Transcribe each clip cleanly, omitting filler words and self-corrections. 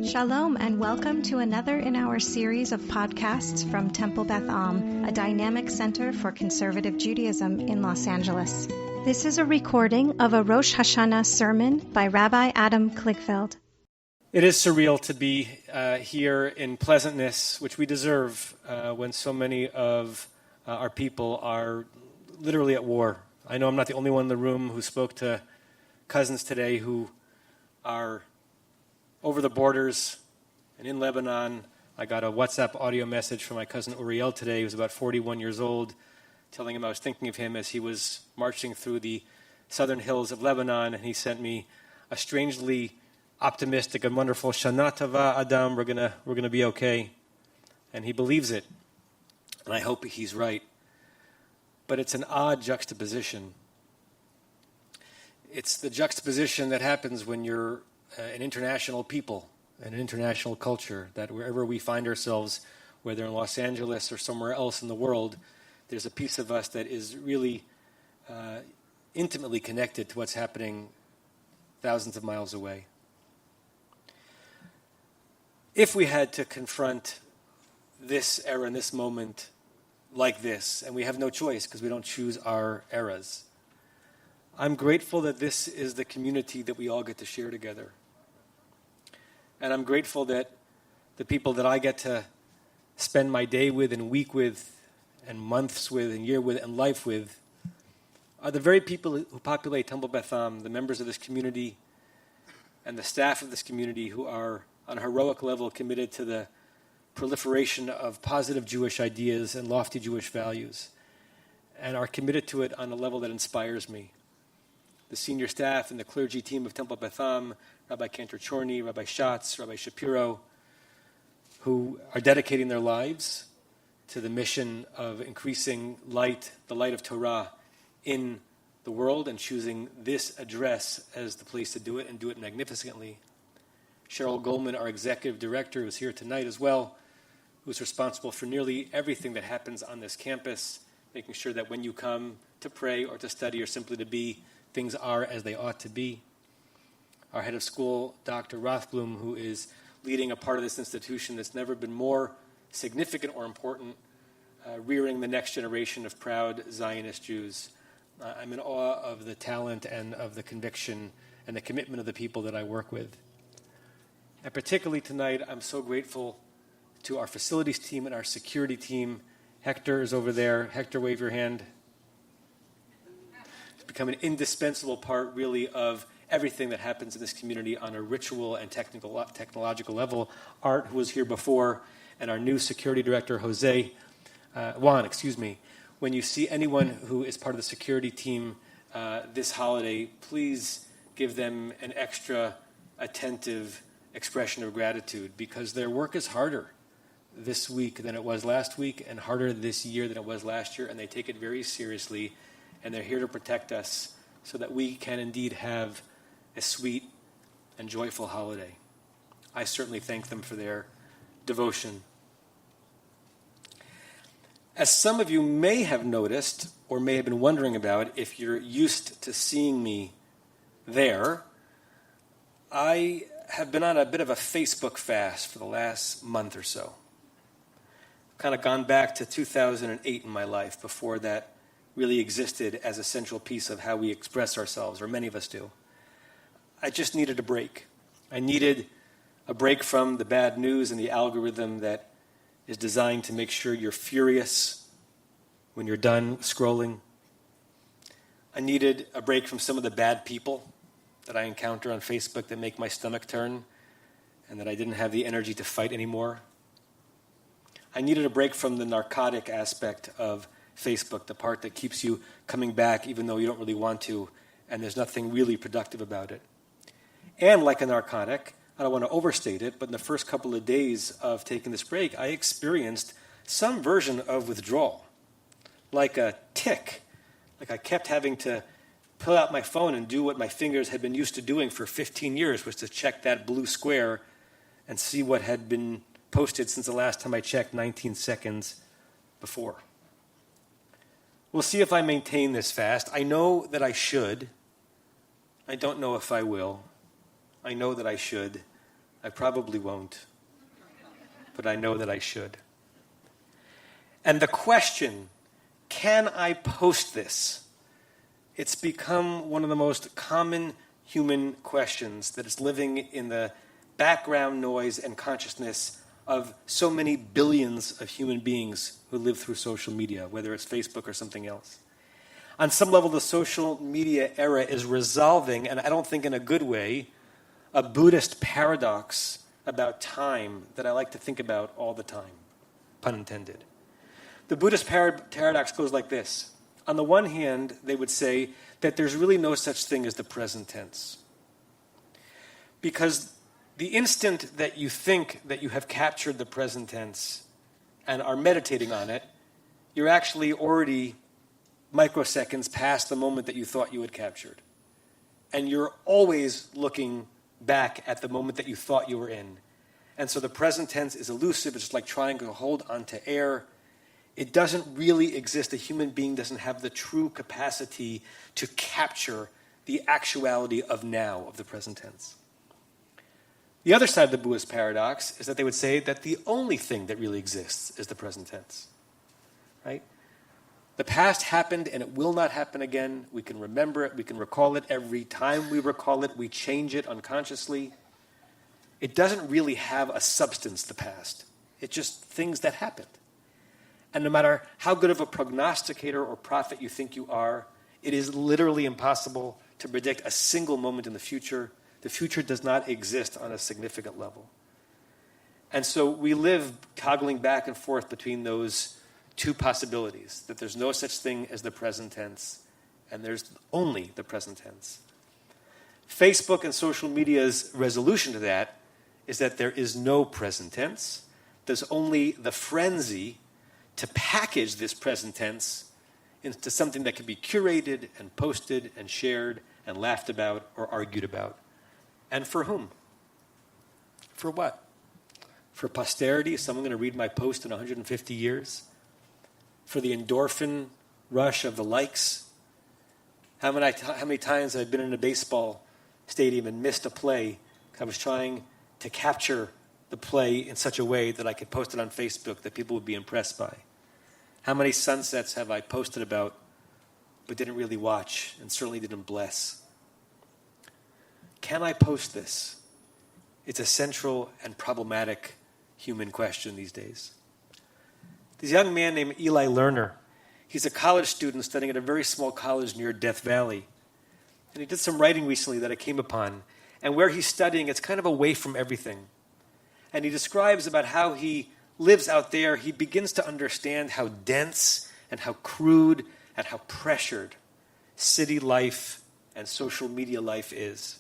Shalom and welcome to another in our series of podcasts from Temple Beth Am, a dynamic center for conservative Judaism in Los Angeles. This is a recording of a Rosh Hashanah sermon by Rabbi Adam Kligfeld. It is surreal to be here in pleasantness, which we deserve when so many of our people are literally at war. I know I'm not the only one in the room who spoke to cousins today who are over the borders and in Lebanon. I got a WhatsApp audio message from my cousin Uriel today, who's about 41 years old, telling him I was thinking of him as he was marching through the southern hills of Lebanon, and he sent me a strangely optimistic and wonderful Shana Tova Adam, we're gonna be okay. And he believes it, and I hope he's right. But it's an odd juxtaposition. It's the juxtaposition that happens when you're an international people, an international culture, that wherever we find ourselves, whether in Los Angeles or somewhere else in the world, there's a piece of us that is really intimately connected to what's happening thousands of miles away. If we had to confront this era and this moment like this, and we have no choice because we don't choose our eras, I'm grateful that this is the community that we all get to share together. And I'm grateful that the people that I get to spend my day with and week with and months with and year with and life with are the very people who populate Temple Beth Am, the members of this community and the staff of this community who are on a heroic level committed to the proliferation of positive Jewish ideas and lofty Jewish values, and are committed to it on a level that inspires me. The senior staff and the clergy team of Temple Beth Am, Rabbi Cantor Chorny, Rabbi Schatz, Rabbi Shapiro, who are dedicating their lives to the mission of increasing light, the light of Torah, in the world, and choosing this address as the place to do it, and do it magnificently. Cheryl Goldman, our executive director, who's here tonight as well, who's responsible for nearly everything that happens on this campus, making sure that when you come to pray or to study or simply to be, things are as they ought to be. Our head of school, Dr. Rothblum, who is leading a part of this institution that's never been more significant or important, rearing the next generation of proud Zionist Jews. I'm in awe of the talent and of the conviction and the commitment of the people that I work with. And particularly tonight, I'm so grateful to our facilities team and our security team. Hector is over there. Hector, wave your hand. It's become an indispensable part, really, of everything that happens in this community on a ritual and technological level. Art, who was here before, and our new security director, Juan. When you see anyone who is part of the security team this holiday, please give them an extra attentive expression of gratitude, because their work is harder this week than it was last week, and harder this year than it was last year, and they take it very seriously, and they're here to protect us so that we can indeed have a sweet and joyful holiday. I certainly thank them for their devotion. As some of you may have noticed, or may have been wondering about, if you're used to seeing me there, I have been on a bit of a Facebook fast for the last month or so. Kind of gone back to 2008 in my life, before that really existed as a central piece of how we express ourselves, or many of us do. I just needed a break. I needed a break from the bad news and the algorithm that is designed to make sure you're furious when you're done scrolling. I needed a break from some of the bad people that I encounter on Facebook that make my stomach turn, and that I didn't have the energy to fight anymore. I needed a break from the narcotic aspect of Facebook, the part that keeps you coming back even though you don't really want to, and there's nothing really productive about it. And like a narcotic, I don't want to overstate it, but in the first couple of days of taking this break, I experienced some version of withdrawal, like a tic, like I kept having to pull out my phone and do what my fingers had been used to doing for 15 years, was to check that blue square and see what had been posted since the last time I checked 19 seconds before. We'll see if I maintain this fast. I know that I should. I don't know if I will. I know that I should. I probably won't, but I know that I should. And the question, can I post this? It's become one of the most common human questions that is living in the background noise and consciousness of so many billions of human beings who live through social media, whether it's Facebook or something else. On some level, the social media era is resolving, and I don't think in a good way, a Buddhist paradox about time that I like to think about all the time, pun intended. The Buddhist paradox goes like this. On the one hand, they would say that there's really no such thing as the present tense. Because the instant that you think that you have captured the present tense and are meditating on it, you're actually already microseconds past the moment that you thought you had captured. And you're always looking back at the moment that you thought you were in. And so the present tense is elusive. It's like trying to hold onto air. It doesn't really exist. A human being doesn't have the true capacity to capture the actuality of now, of the present tense. The other side of the Buddhist paradox is that they would say that the only thing that really exists is the present tense. Right? The past happened and it will not happen again. We can remember it. We can recall it. Every time we recall it, we change it unconsciously. It doesn't really have a substance, the past. It's just things that happened. And no matter how good of a prognosticator or prophet you think you are, it is literally impossible to predict a single moment in the future. The future does not exist on a significant level. And so we live toggling back and forth between those two possibilities, that there's no such thing as the present tense, and there's only the present tense. Facebook and social media's resolution to that is that there is no present tense. There's only the frenzy to package this present tense into something that can be curated and posted and shared and laughed about or argued about. And for whom? For what? For posterity? Is someone going to read my post in 150 years? For the endorphin rush of the likes? How many times have I been in a baseball stadium and missed a play because I was trying to capture the play in such a way that I could post it on Facebook that people would be impressed by? How many sunsets have I posted about but didn't really watch and certainly didn't bless? Can I post this? It's a central and problematic human question these days. This young man named Eli Lerner, he's a college student studying at a very small college near Death Valley. And he did some writing recently that I came upon. And where he's studying, it's kind of away from everything. And he describes about how he lives out there. He begins to understand how dense and how crude and how pressured city life and social media life is.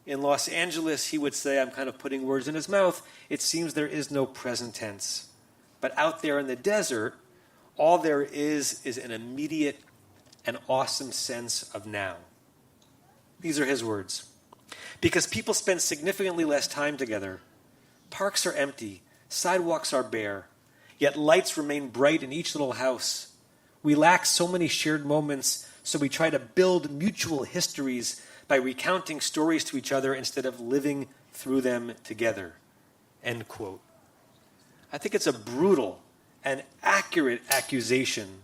In Los Angeles, he would say, I'm kind of putting words in his mouth, it seems there is no present tense. But out there in the desert, all there is an immediate and awesome sense of now. These are his words. Because people spend significantly less time together. Parks are empty. Sidewalks are bare. Yet lights remain bright in each little house. We lack so many shared moments, so we try to build mutual histories by recounting stories to each other instead of living through them together. End quote. I think it's a brutal and accurate accusation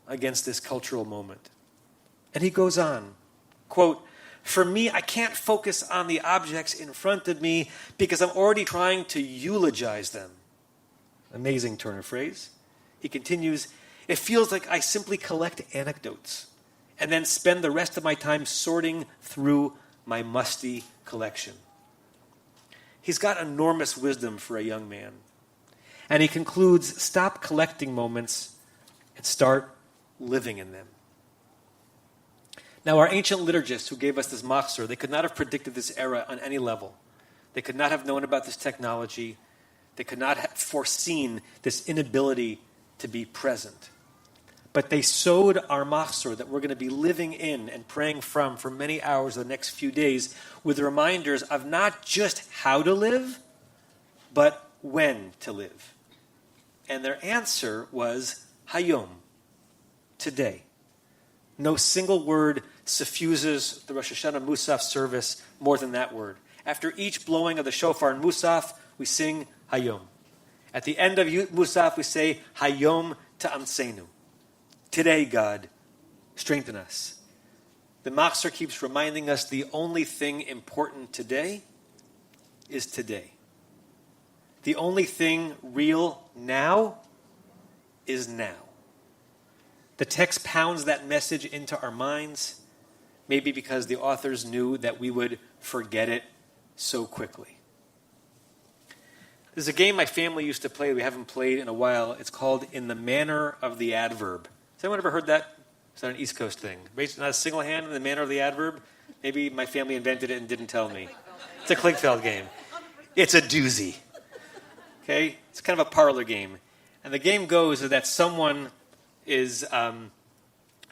against this cultural moment. And he goes on, quote, for me, I can't focus on the objects in front of me because I'm already trying to eulogize them. Amazing turn of phrase. He continues, it feels like I simply collect anecdotes and then spend the rest of my time sorting through my musty collection. He's got enormous wisdom for a young man. And he concludes, stop collecting moments and start living in them. Now, our ancient liturgists who gave us this machzor, they could not have predicted this era on any level. They could not have known about this technology. They could not have foreseen this inability to be present. But they sowed our machzor that we're going to be living in and praying from for many hours the next few days with reminders of not just how to live, but when to live. And their answer was hayom, today. No single word suffuses the Rosh Hashanah Musaf service more than that word. After each blowing of the shofar in Musaf, we sing Hayom. At the end of Musaf, we say Hayom Ta'amsenu. Today, God, strengthen us. The Machzor keeps reminding us the only thing important today is today. The only thing real now is now. The text pounds that message into our minds, maybe because the authors knew that we would forget it so quickly. There's a game my family used to play we haven't played in a while. It's called In the Manner of the Adverb. Has anyone ever heard that? Is that an East Coast thing? Based not a single hand in the manner of the adverb? Maybe my family invented it and didn't tell me. It's a Kligfeld game. It's a doozy. Okay? It's kind of a parlor game. And the game goes that someone is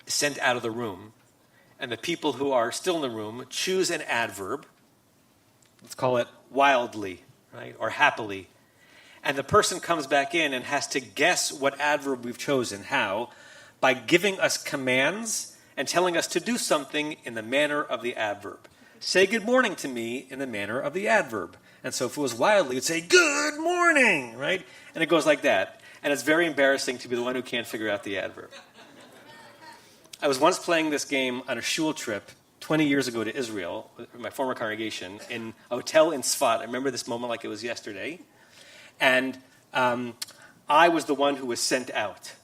sent out of the room, and the people who are still in the room choose an adverb. Let's call it wildly, right? Or happily. And the person comes back in and has to guess what adverb we've chosen. How? By giving us commands and telling us to do something in the manner of the adverb. Say good morning to me in the manner of the adverb. And so if it was wildly, you'd say, good morning, right? And it goes like that. And it's very embarrassing to be the one who can't figure out the adverb. I was once playing this game on a shul trip 20 years ago to Israel, with my former congregation, in a hotel in Sfat. I remember this moment like it was yesterday. And I was the one who was sent out.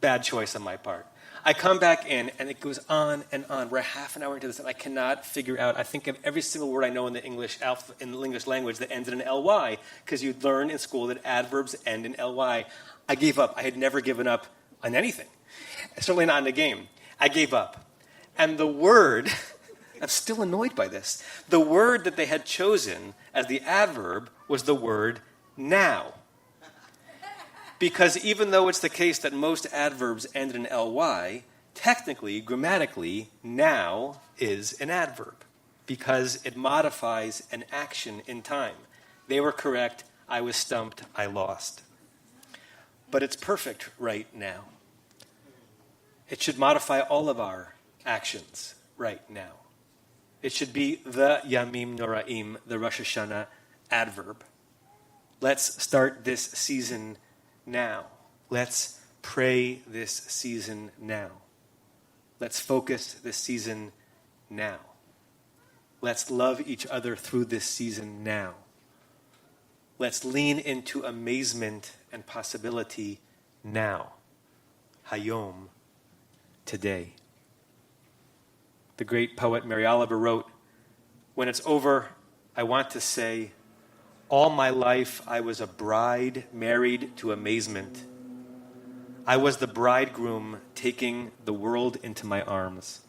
Bad choice on my part. I come back in, and it goes on and on. We're half an hour into this, and I cannot figure out. I think of every single word I know in the English language that ends in an ly, because you learn in school that adverbs end in ly. I gave up. I had never given up on anything, certainly not in a game. I gave up. And the word, I'm still annoyed by this, the word that they had chosen as the adverb was the word now. Because even though it's the case that most adverbs end in ly, technically, grammatically, now is an adverb because it modifies an action in time. They were correct. I was stumped. I lost. But it's perfect right now. It should modify all of our actions right now. It should be the Yamim Noraim, the Rosh Hashanah adverb. Let's start this season now. Let's pray this season now. Let's focus this season now. Let's love each other through this season now. Let's lean into amazement and possibility now. Hayom, today. The great poet Mary Oliver wrote, when it's over, I want to say, all my life I was a bride married to amazement. I was the bridegroom taking the world into my arms.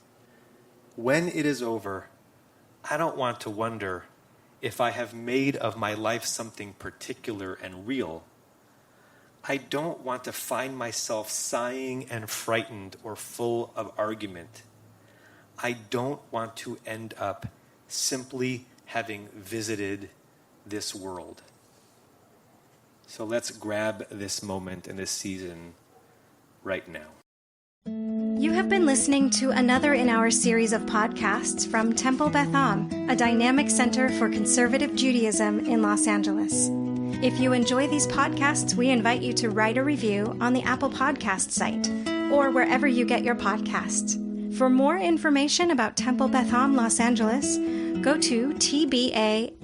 When it is over, I don't want to wonder if I have made of my life something particular and real. I don't want to find myself sighing and frightened or full of argument. I don't want to end up simply having visited this world. So let's grab this moment in this season right now. You have been listening to another in our series of podcasts from Temple Beth Am, a dynamic center for conservative Judaism in Los Angeles. If you enjoy these podcasts, we invite you to write a review on the Apple Podcast site or wherever you get your podcasts. For more information about Temple Beth Am Los Angeles, go to tbala.org.